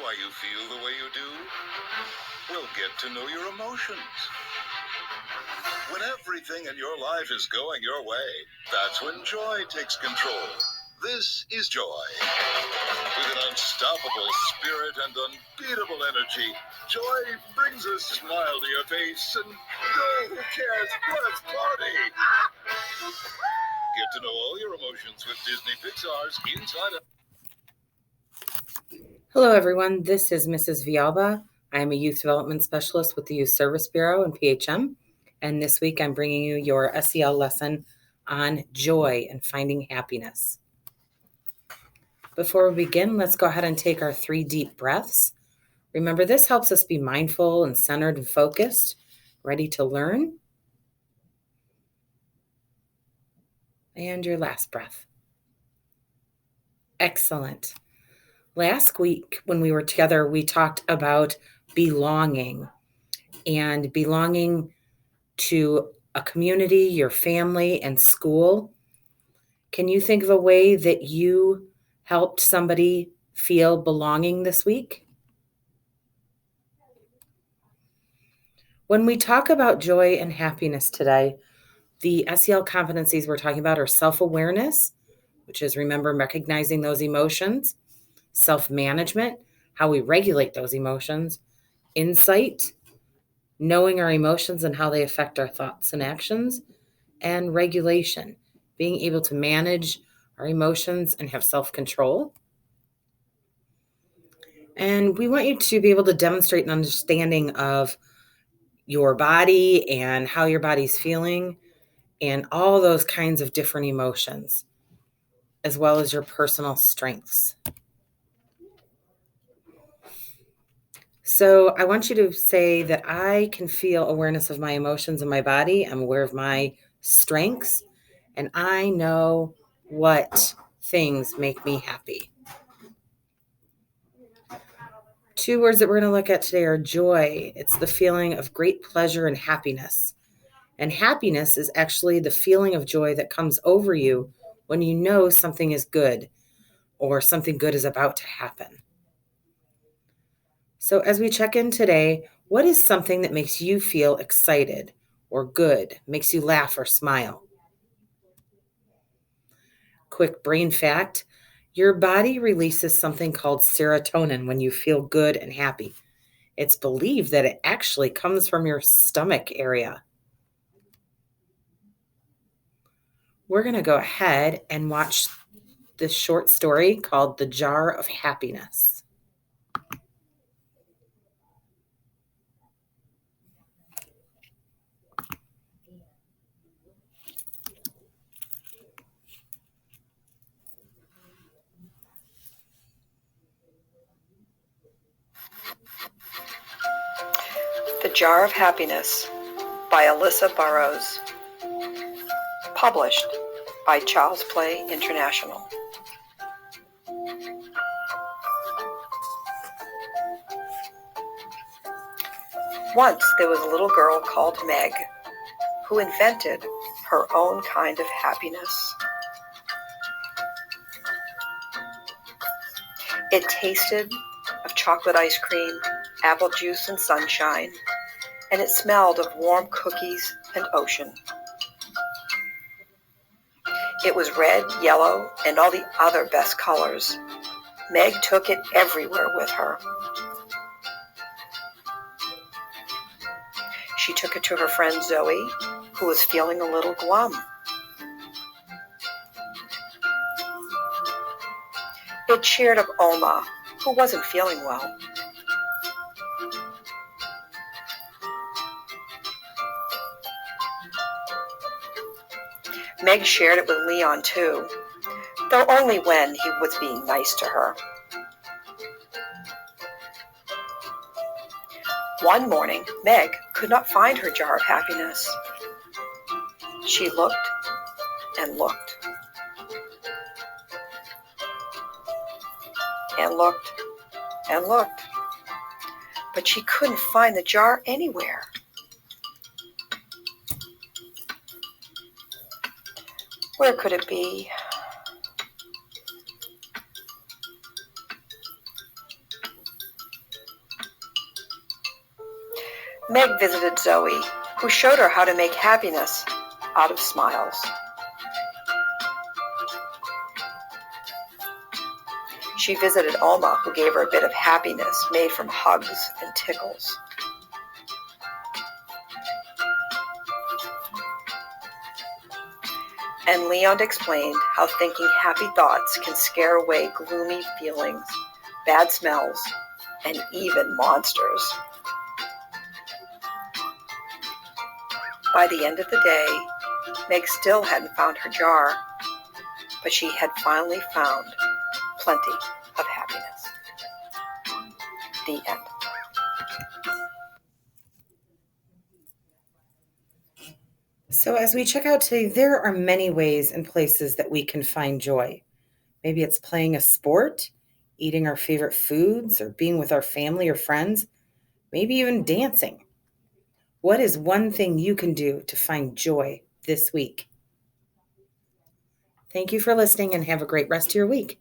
why you feel the way you do? We'll get to know your emotions. When everything in your life is going your way, that's when joy takes control. This is joy. With an unstoppable spirit and unbeatable energy, joy brings a smile to your face and who cares? Let's party! Get to know all your emotions with Disney Pixar's Inside Out. Hello, everyone. This is Mrs. Vialba. I am a Youth Development Specialist with the Youth Service Bureau in PHM, and this week I'm bringing you your SEL lesson on joy and finding happiness. Before we begin, let's go ahead and take our 3 deep breaths. Remember, this helps us be mindful and centered and focused, ready to learn. And your last breath. Excellent. Last week, when we were together, we talked about belonging and belonging to a community, your family, and school. Can you think of a way that you helped somebody feel belonging this week? When we talk about joy and happiness today, the SEL competencies we're talking about are self-awareness, which is, remember, recognizing those emotions, self-management, how we regulate those emotions, insight, knowing our emotions and how they affect our thoughts and actions, and regulation, being able to manage our emotions and have self-control. And we want you to be able to demonstrate an understanding of your body and how your body's feeling and all those kinds of different emotions, as well as your personal strengths. So I want you to say that I can feel awareness of my emotions and my body. I'm aware of my strengths, and I know what things make me happy. 2 words that we're going to look at today are joy. It's the feeling of great pleasure and happiness. And happiness is actually the feeling of joy that comes over you when you know something is good or something good is about to happen. So as we check in today, what is something that makes you feel excited or good, makes you laugh or smile? Quick brain fact, your body releases something called serotonin when you feel good and happy. It's believed that it actually comes from your stomach area. We're going to go ahead and watch this short story called The Jar of Happiness. The Jar of Happiness by Alyssa Burrows. Published by Child's Play International. Once there was a little girl called Meg who invented her own kind of happiness. It tasted of chocolate ice cream, apple juice, and sunshine, and it smelled of warm cookies and ocean. It was red, yellow, and all the other best colors. Meg took it everywhere with her. She took it to her friend Zoe, who was feeling a little glum. It cheered up Oma, who wasn't feeling well. Meg shared it with Leon, too, though only when he was being nice to her. One morning, Meg could not find her jar of happiness. She looked and looked and looked and looked, but she couldn't find the jar anywhere. Where could it be? Meg visited Zoe, who showed her how to make happiness out of smiles. She visited Oma, who gave her a bit of happiness made from hugs and tickles. And Leon explained how thinking happy thoughts can scare away gloomy feelings, bad smells, and even monsters. By the end of the day, Meg still hadn't found her jar, but she had finally found plenty of happiness. The end. So, as we check out today, there are many ways and places that we can find joy. Maybe it's playing a sport, eating our favorite foods, or being with our family or friends, maybe even dancing. What is one thing you can do to find joy this week? Thank you for listening and have a great rest of your week.